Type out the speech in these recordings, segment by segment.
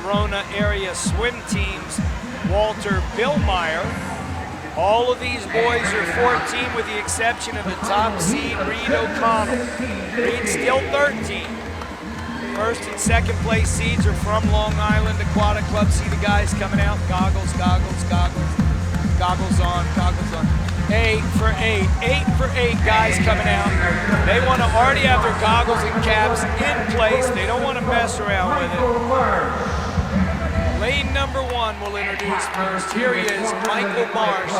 Verona area swim teams, Walter Billmeyer. All of these boys are 14 with the exception of the top seed, Reed O'Connell. Reed's still 13. First and second place seeds are from Long Island Aquatic Club. See the guys coming out, goggles, goggles, goggles, goggles on, goggles on. 8 for 8 guys coming out. They want to already have their goggles and caps in place. They don't want to mess around with it. Lane number 1 will introduce first. Here he is, Michael Marsh.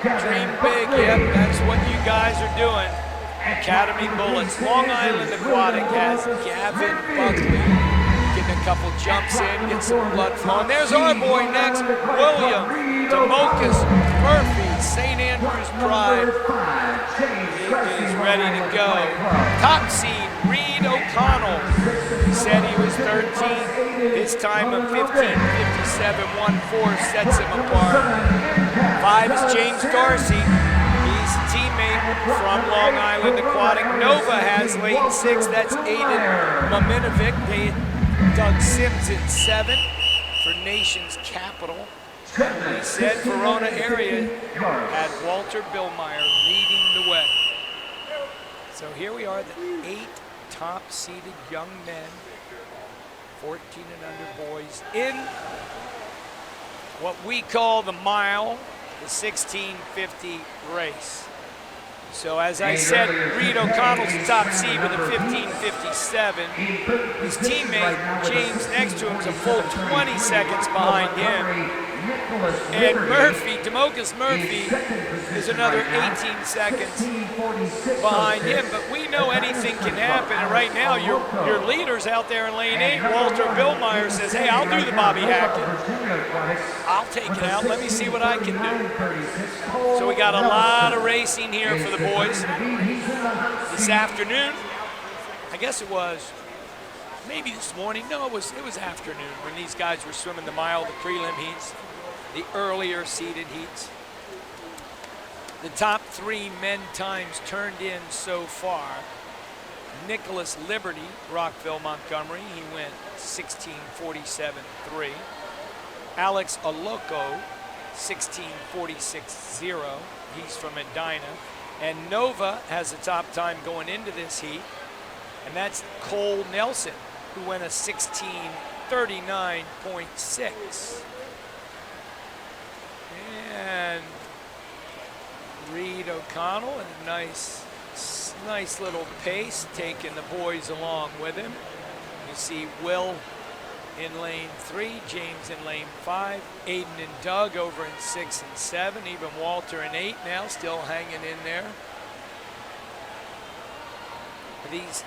Dream big, yep, that's what you guys are doing. Academy Bullets. Long Island Aquatic has Gavin Buckley getting a couple jumps in, get some blood flowing. There's our boy next, William Demokas Murphy, St. Andrews Pride. He is ready to go. Top seed, Reed O'Connell. He said he was 13. His time of 15:57.14 sets him apart. 5 is James Darcy. He's a teammate from Long Island Aquatic. Nova has lane 6. That's Aiden Maminovic. Doug Sims at 7 for Nation's Capital. He said Verona area had Walter Billmeyer leading the way. So here we are, the 8 top-seeded young men, 14 and under boys, in what we call the mile, the 1650 race. So as I said, Reed O'Connell's the top seed with a 15:57. His teammate, James, next to him, is a full 20 seconds behind him. And Murphy, Demokas Murphy, is another 18 seconds behind him. But we know anything can happen. And right now, your leader's out there in lane 8. Walter Billmeyer says, hey, I'll do the Bobby Hackett. I'll take it out. Let me see what I can do. So we got a lot of racing here for the boys. This afternoon, I guess it was, maybe this morning. No, it was afternoon when these guys were swimming the mile, the prelim heats, the earlier seeded heats. The top 3 men times turned in so far. Nicholas Liberty, Rockville, Montgomery, he went 16:47.3. Alex Aloco, 16:46.0. He's from Medina. And Nova has the top time going into this heat, and that's Cole Nelson, who went a 16:39.6. And Reed O'Connell in a nice little pace, taking the boys along with him. You see Will in lane 3, James in lane 5, Aiden and Doug over in 6 and 7, even Walter in 8 now, still hanging in there. These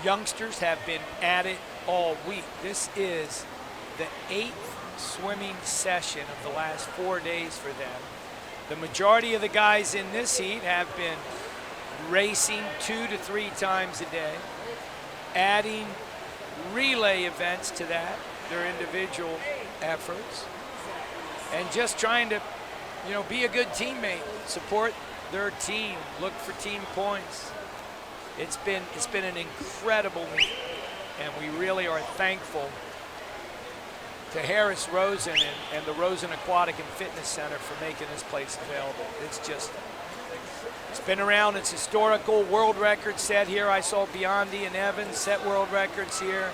youngsters have been at it all week. This is the 8th swimming session of the last 4 days for them. The majority of the guys in this heat have been racing 2 to 3 times a day, adding relay events to that, their individual efforts, and just trying to, be a good teammate, support their team, look for team points. It's been an incredible week, and we really are thankful to Harris Rosen and the Rosen Aquatic and Fitness Center for making this place available. It's been around. It's historical. World records set here. I saw Biondi and Evans set world records here.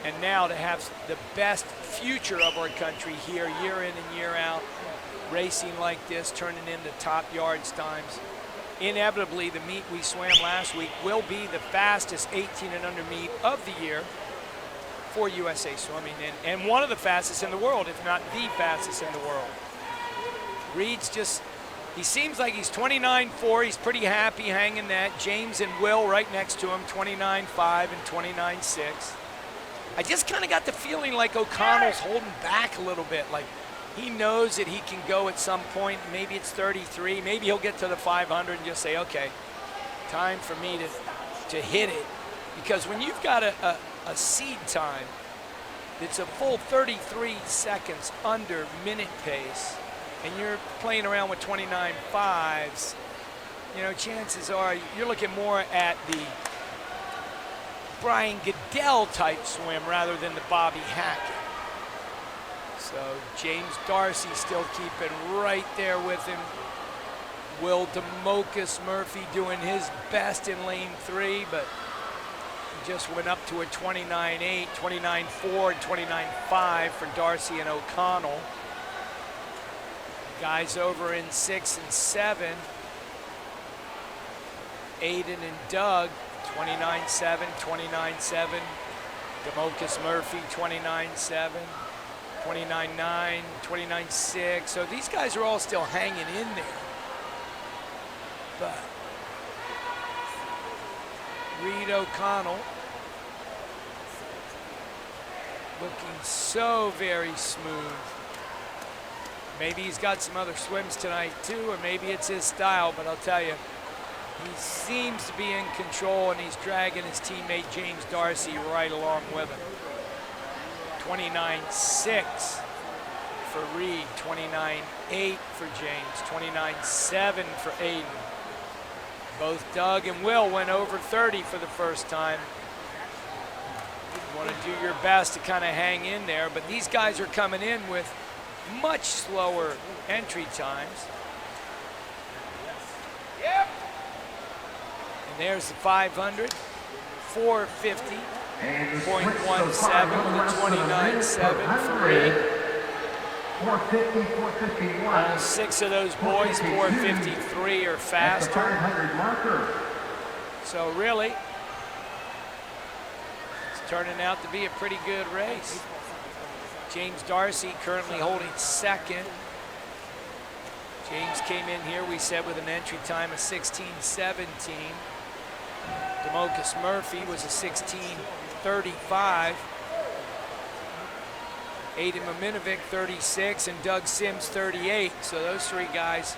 And now to have the best future of our country here, year in and year out, racing like this, turning into top yards times. Inevitably, the meet we swam last week will be the fastest 18 and under meet of the year for USA Swimming, and one of the fastest in the world, if not the fastest in the world. Reed's he seems like he's 29.4. He's pretty happy hanging that. James and Will right next to him, 29.5 and 29.6. I just kind of got the feeling like O'Connell's holding back a little bit, like he knows that he can go at some point. Maybe it's 33. Maybe he'll get to the 500 and just say, okay, time for me to hit it. Because when you've got a seed time that's a full 33 seconds under minute pace, and you're playing around with 29.5s, chances are you're looking more at the Brian Goodell type swim rather than the Bobby Hackett. So James Darcy still keeping right there with him. Will DeMocus Murphy doing his best in lane 3, but he just went up to a 29.8, 29.4, and 29.5 for Darcy and O'Connell. Guys over in 6 and 7. Aiden and Doug, 29.7, 29.7. DeMocus Murphy, 29.7. 29.9, 29.6. So these guys are all still hanging in there. But Reed O'Connell looking so very smooth. Maybe he's got some other swims tonight too, or maybe it's his style, but I'll tell you, he seems to be in control, and he's dragging his teammate James Darcy right along with him. 29.6 for Reed, 29.8 for James, 29.7 for Aiden. Both Doug and Will went over 30 for the first time. You want to do your best to kind of hang in there, but these guys are coming in with much slower entry times. Yep. And there's the 500, 450. 0.17 with a 29.7 for Reed. 450, 451. All 6 of those boys, 453 or faster. So really, it's turning out to be a pretty good race. James Darcy currently holding second. James came in here, we said, with an entry time of 16:17. DeMocus Murphy was a 16:35. Aiden Mominovic, 36, and Doug Sims, 38. So those 3 guys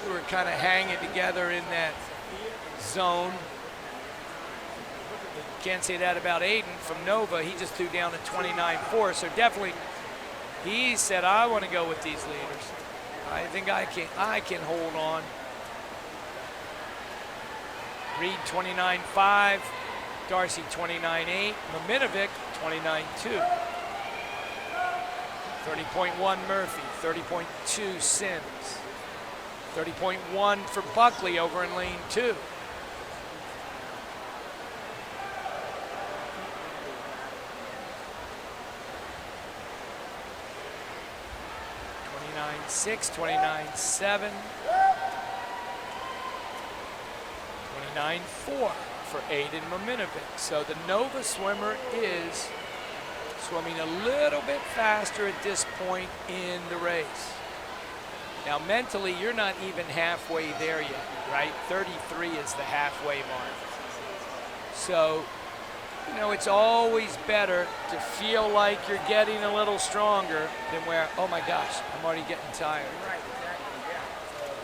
who were kind of hanging together in that zone. Can't say that about Aiden from Nova. He just threw down a 29.4. So definitely, he said, I want to go with these leaders. I think I can hold on. Reed 29.5, Darcy 29.8, Mominovic 29.2. 30.1 Murphy, 30.2 Sims, 30.1 for Buckley over in lane 2. 29.6, 29.7. 29.4 for Aiden Mominovic. So the Nova swimmer is swimming a little bit faster at this point in the race. Now mentally, you're not even halfway there yet, right? 33 is the halfway mark. So, you know, it's always better to feel like you're getting a little stronger than where, oh my gosh, I'm already getting tired.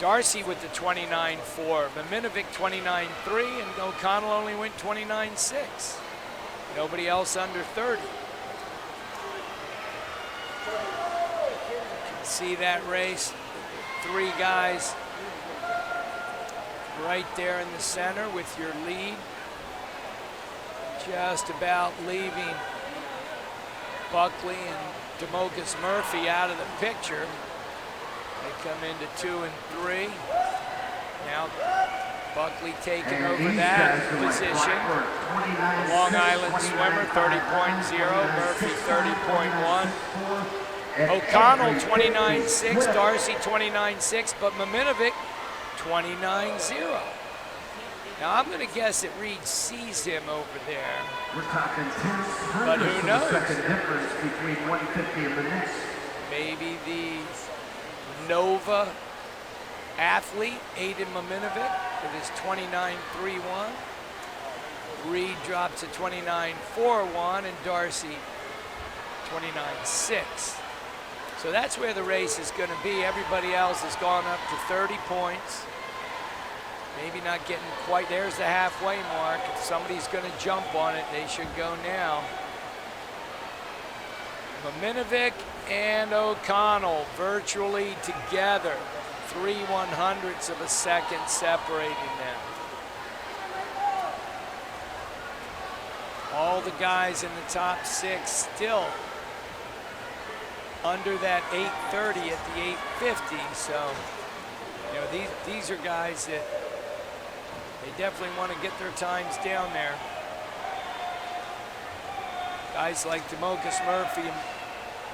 Darcy with the 29.4, Mominovic 29.3, and O'Connell only went 29.6. Nobody else under 30. You can see that race. 3 guys right there in the center with your lead. Just about leaving Buckley and DeMocus Murphy out of the picture. They come into 2 and 3. Now Buckley taking over that position. Long Island swimmer 30.0, Murphy 30.1. O'Connell 29.6, Darcy 29.6, but Mominovic 29.0. Now I'm going to guess that Reed sees him over there. We're talking 10 but who knows? second difference between 150 and the next. Maybe the Nova athlete, Aiden Mominovic, with his 29.31. Reed drops to 29.41, and Darcy 29.6. So that's where the race is going to be. Everybody else has gone up to 30 points. Maybe not getting quite, there's the halfway mark. If somebody's going to jump on it, they should go now. Mominovic and O'Connell virtually together. 3/100ths of a second separating them. All the guys in the top 6 still under that 8:30 at the 8:50. So, you know, these are guys that they definitely want to get their times down there. Guys like Demokus Murphy and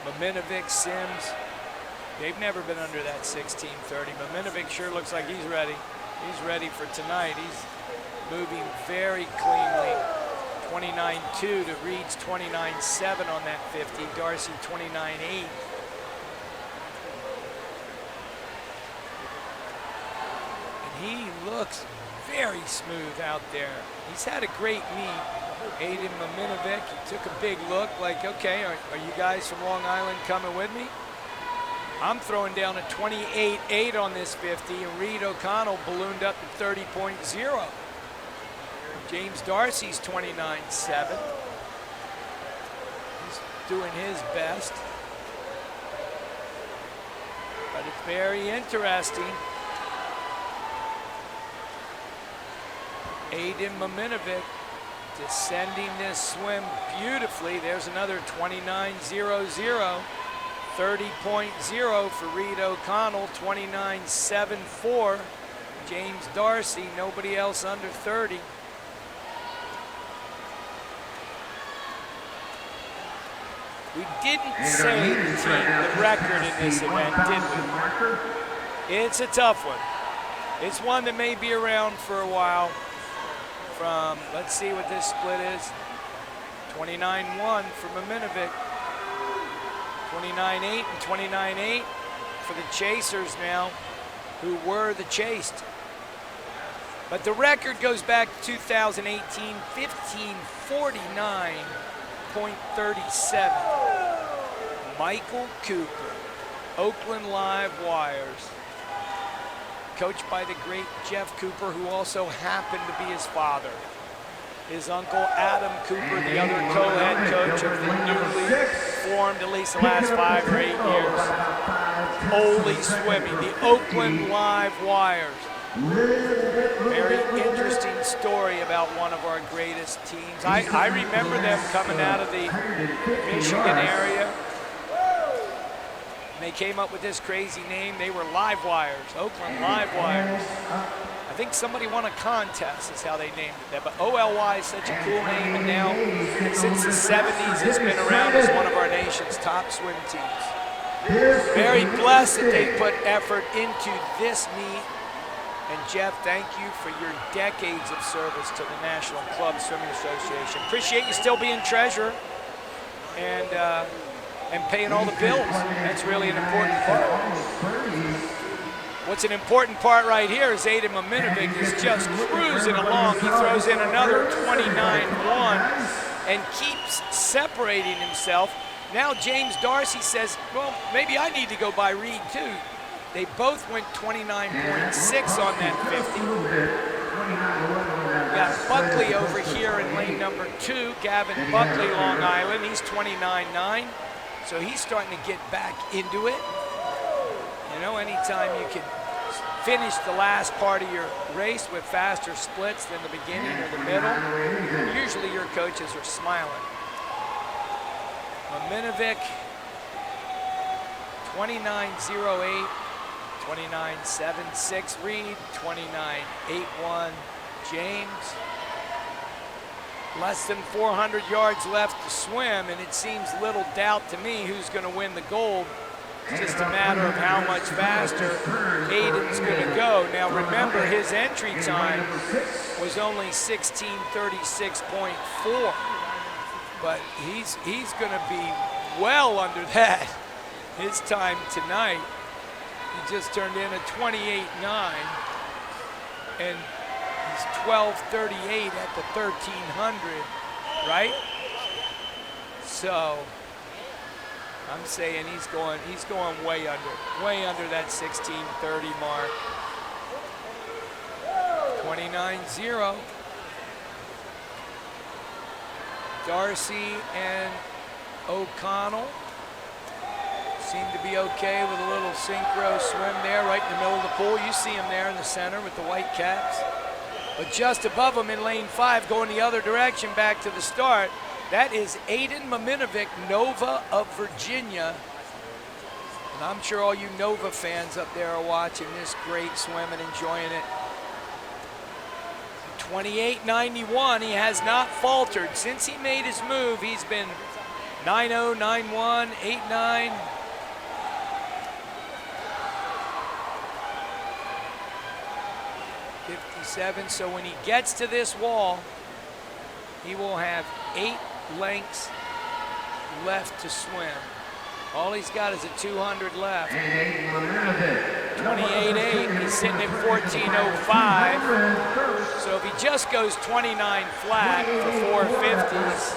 Mominovic, Sims, they've never been under that 16:30. Mominovic sure looks like he's ready. He's ready for tonight. He's moving very cleanly. 29.2 to Reed's 29.7 on that 50. Darcy 29.8. And he looks very smooth out there. He's had a great meet. Aiden Mominovic, he took a big look like, okay, are you guys from Long Island coming with me? I'm throwing down a 28.8 on this 50, and Reed O'Connell ballooned up to 30.0. James Darcy's 29.7. He's doing his best. But it's very interesting. Aiden Mominovic descending this swim beautifully. There's another 29.00. 30.0 for Reed O'Connell, 29.74. James Darcy, nobody else under 30. We didn't say the record in this event, did we? It's a tough one. It's one that may be around for a while. From, let's see what this split is. 29.1 for Mominovic. 29.8 and 29.8 for the chasers now, who were the chased. But the record goes back to 2018, 15:49.37. Michael Cooper, Oakland Live Wires, coached by the great Jeff Cooper, who also happened to be his father. His uncle Adam Cooper, the other co-head coach of the newly formed, at least the last 5 or 8 years, Ole Swimming, the Oakland Live Wires. Very interesting story about one of our greatest teams. I remember them coming out of the Michigan area. And they came up with this crazy name. They were Live Wires, Oakland Live Wires. I think somebody won a contest is how they named it that, but OLY is such a cool name, and now since the 70s it's been around as one of our nation's top swim teams. Very blessed that they put effort into this meet, and Jeff, thank you for your decades of service to the National Club Swimming Association. Appreciate you still being treasurer and paying all the bills. That's really an important part. What's an important part right here is Aiden Mominovic is just cruising along. He throws in another 29.1 and keeps separating himself. Now James Darcy says, well, maybe I need to go by Reed too. They both went 29.6 on that 50. We got Buckley over here in lane number 2, Gavin Buckley, Long Island. He's 29.9, so he's starting to get back into it. You know, anytime you can finish the last part of your race with faster splits than the beginning or the middle, usually your coaches are smiling. Mominovic, 29.08, 29.76 Reed, 29.81 James. Less than 400 yards left to swim, and it seems little doubt to me who's going to win the gold. It's just a matter of how much faster Aiden's going to go. Now remember, his entry time was only 16:36.4, but he's going to be well under that. His time tonight, he just turned in a 28.9, and he's 12:38 at the 1300, right? So I'm saying he's going way under that 16:30 mark. 29.0. Darcy and O'Connell seem to be okay with a little synchro swim there right in the middle of the pool. You see him there in the center with the white caps. But just above him in lane 5, going the other direction back to the start, that is Aiden Maminovic, Nova of Virginia. And I'm sure all you Nova fans up there are watching this great swim and enjoying it. 28.91, he has not faltered. Since he made his move, he's been 9.0, 9.1, 8.9. So when he gets to this wall, he will have 8 lengths left to swim. All he's got is a 200 left. 28.8, he's sitting at 14.05. So if he just goes 29 flat for 450s,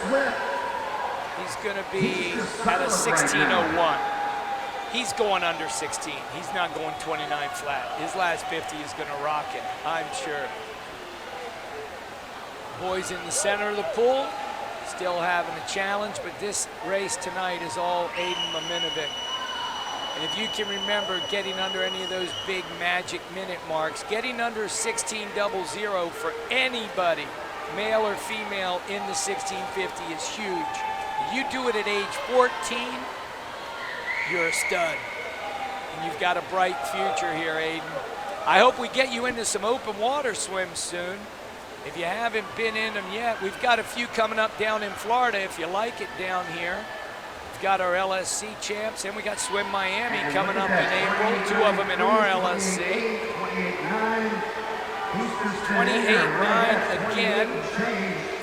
he's gonna be at a 16.01. He's going under 16. He's not going 29 flat. His last 50 is gonna rock it, I'm sure. Boys in the center of the pool, still having a challenge, but this race tonight is all Aiden Maminovic. And if you can remember getting under any of those big magic minute marks, getting under 16.00 for anybody, male or female, in the 1650 is huge. You do it at age 14, you're a stud. And you've got a bright future here, Aiden. I hope we get you into some open water swims soon. If you haven't been in them yet, we've got a few coming up down in Florida if you like it down here. We've got our LSC champs, and we got Swim Miami coming up in April, 2 of them in our LSC. 28.9 again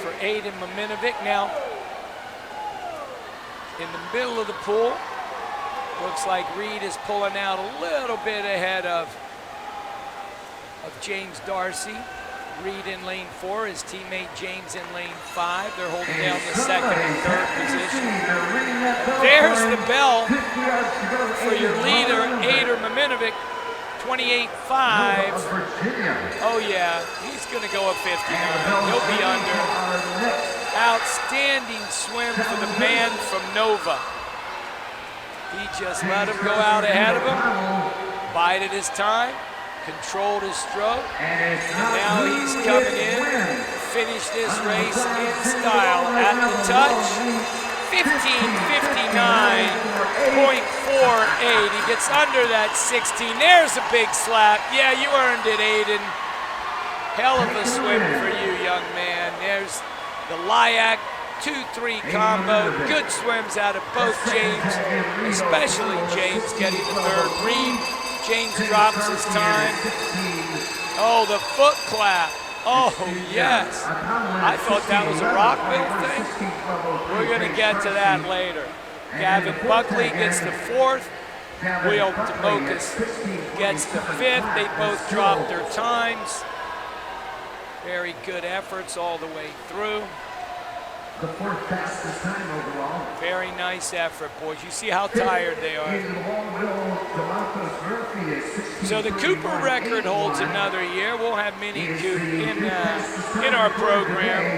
for Aiden Maminovic. Now, in the middle of the pool, looks like Reed is pulling out a little bit ahead of James Darcy. Reed in lane 4, his teammate James in lane 5. They're holding down the 2nd and 3rd position. There's the bell for your leader, Aiden Maminovic, 28.5. Oh yeah, he's gonna go a 59. He'll be under. Outstanding swim for the man from Nova. He just let him go out ahead of him, bided his time, controlled his stroke, and now he's coming in to finish this race in style at the touch. 15:59.48. He gets under that 16. There's a big slap. Yeah, you earned it, Aiden. Hell of a swim for you, young man. There's the Lyak 2-3 combo. Good swims out of both James, especially James getting the 3rd. Reed, James drops his time. Oh, the foot clap. Oh, yes. I thought that was a Rockville thing. We're going to get to that later. Gavin Buckley gets the 4th. Will Demokas gets the 5th. They both dropped their times. Very good efforts all the way through. The 4th fastest time overall. Very nice effort, boys. You see how tired they are. So the Cooper record holds another year. We'll have Mini Coop in our program.